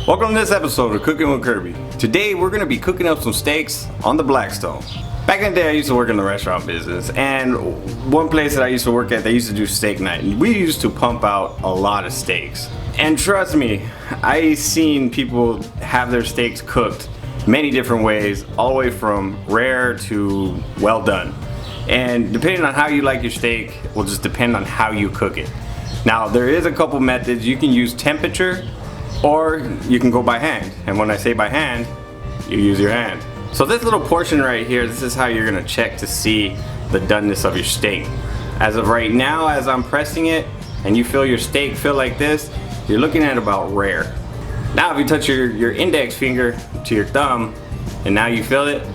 Welcome to this episode of Cooking with Kirby. Today we're going to be cooking up some steaks on the Blackstone. Back in the day I used to work in the restaurant business, and one place that I used to work at, they used to do steak night. And we used to pump out a lot of steaks. And trust me, I seen people have their steaks cooked many different ways, all the way from rare to well done. And depending on how you like your steak will just depend on how you cook it. Now there is a couple methods. You can use temperature or you can go by hand. And when I say by hand, you use your hand. So this little portion right here, this is how you're gonna check to see the doneness of your steak. As of right now, as I'm pressing it and you feel your steak feel like this, you're looking at about rare. Now if you touch your index finger to your thumb and now you feel it,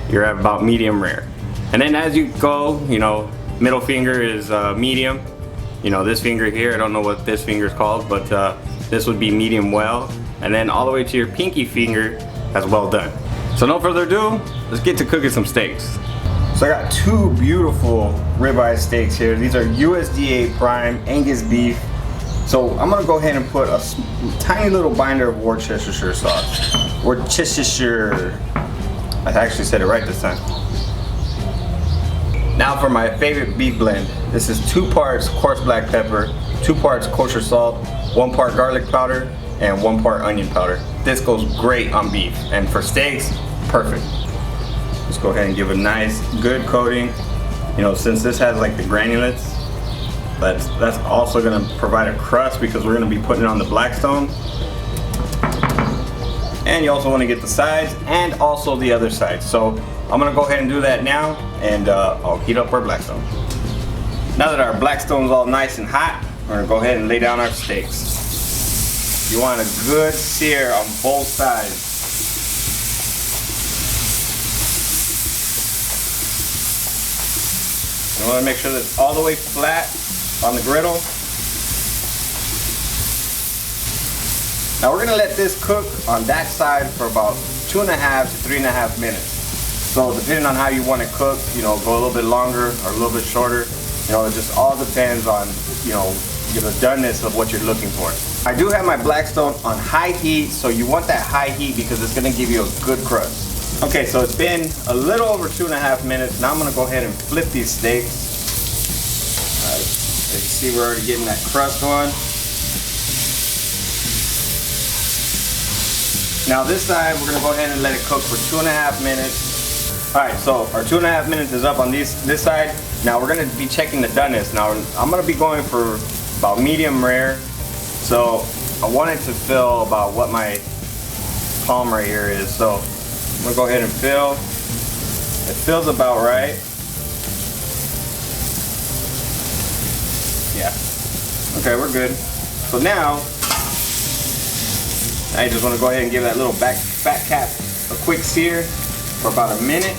you're at about medium rare. And then as you go, middle finger is medium. This finger here, I don't know what this finger is called, but this would be medium well. And then all the way to your pinky finger, that's well done. So no further ado, let's get to cooking some steaks. So I got two beautiful ribeye steaks here. These are USDA prime Angus beef. So I'm gonna go ahead and put a tiny little binder of Worcestershire sauce. Worcestershire. I actually said it right this time. Now for my favorite beef blend. This is 2 parts coarse black pepper, 2 parts kosher salt, 1 part garlic powder, and 1 part onion powder. This goes great on beef, and for steaks, perfect. Let's go ahead and give a nice, good coating. Since this has like the granulates, that's also gonna provide a crust because we're gonna be putting it on the Blackstone. And you also wanna get the sides and also the other side. So I'm gonna go ahead and do that now, and I'll heat up our Blackstone. Now that our Blackstone's all nice and hot, we're gonna go ahead and lay down our steaks. You want a good sear on both sides. You wanna make sure that it's all the way flat on the griddle. Now we're gonna let this cook on that side for about 2.5 to 3.5 minutes. So depending on how you want it cooked, go a little bit longer or a little bit shorter. It just all depends on, the doneness of what you're looking for. I do have my Blackstone on high heat, so you want that high heat because it's gonna give you a good crust. Okay, so it's been a little over 2.5 minutes. Now I'm gonna go ahead and flip these steaks. All right, as you see, we're already getting that crust on. Now this side, we're gonna go ahead and let it cook for 2.5 minutes. All right, so our 2.5 minutes is up on this side. Now we're gonna be checking the doneness. Now I'm gonna be going for about medium rare. So I want it to fill about what my palm right here is. So I'm gonna go ahead and fill. It fills about right. Yeah. Okay, we're good. So now I just want to go ahead and give that little fat cap a quick sear for about a minute.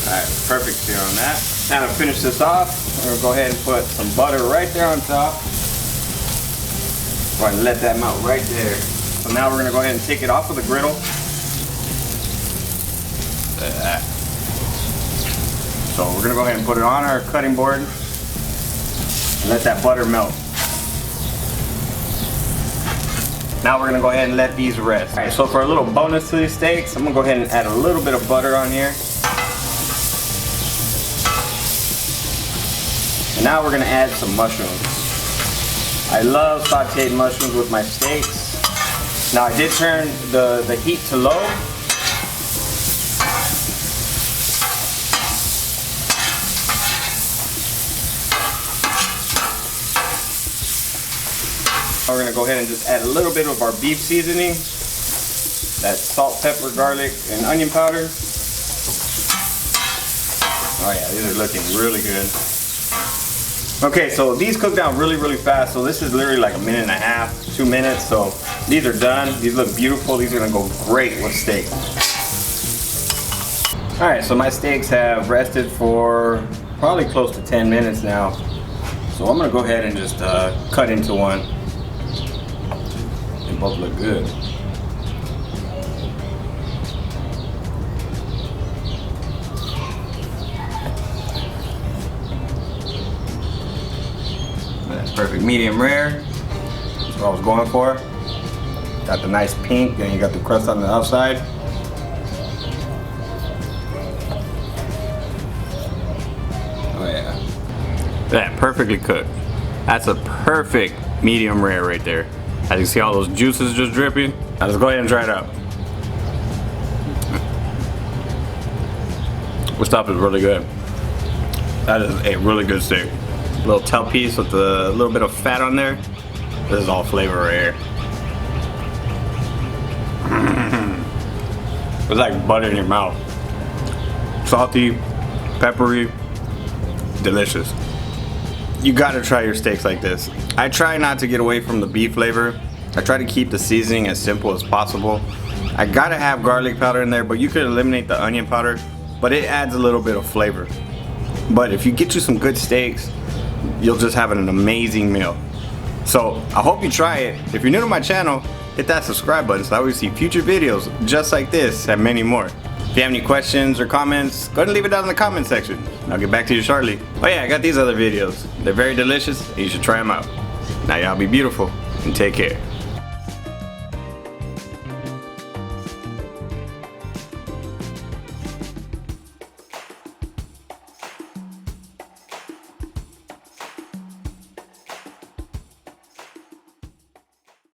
Alright, perfect sear on that. Now to finish this off, we're going to go ahead and put some butter right there on top. Go ahead and let that melt right there. So now we're going to go ahead and take it off of the griddle. Like that. So we're going to go ahead and put it on our cutting board. Let that butter melt. Now we're gonna go ahead and let these rest. All right, so for a little bonus to these steaks, I'm gonna go ahead and add a little bit of butter on here. And now we're gonna add some mushrooms. I love sauteed mushrooms with my steaks. Now I did turn the heat to low. We're gonna go ahead and just add a little bit of our beef seasoning. That's salt, pepper, garlic, and onion powder. Oh yeah, these are looking really good. Okay, so these cook down really, really fast. So this is literally like 1.5 minutes, 2 minutes. So these are done. These look beautiful. These are gonna go great with steak. All right, so my steaks have rested for probably close to 10 minutes now. So I'm gonna go ahead and just cut into one. They both look good. That's perfect medium rare. That's what I was going for. Got the nice pink, and you got the crust on the outside. Oh yeah. That perfectly cooked. That's a perfect medium rare right there. As you can see all those juices just dripping. Now let's go ahead and try it out. This stuff is really good. That is a really good steak. Little tail piece with a little bit of fat on there. This is all flavor right here. It's like butter in your mouth. Salty, peppery, delicious. You gotta try your steaks like this. I try not to get away from the beef flavor. I try to keep the seasoning as simple as possible. I gotta have garlic powder in there, but you could eliminate the onion powder, but it adds a little bit of flavor. But if you get you some good steaks, you'll just have an amazing meal. So I hope you try it. If you're new to my channel, hit that subscribe button so that way you see future videos just like this and many more. If you have any questions or comments, go ahead and leave it down in the comment section. I'll get back to you shortly. Oh yeah, I got these other videos. They're very delicious and you should try them out. Now y'all be beautiful and take care.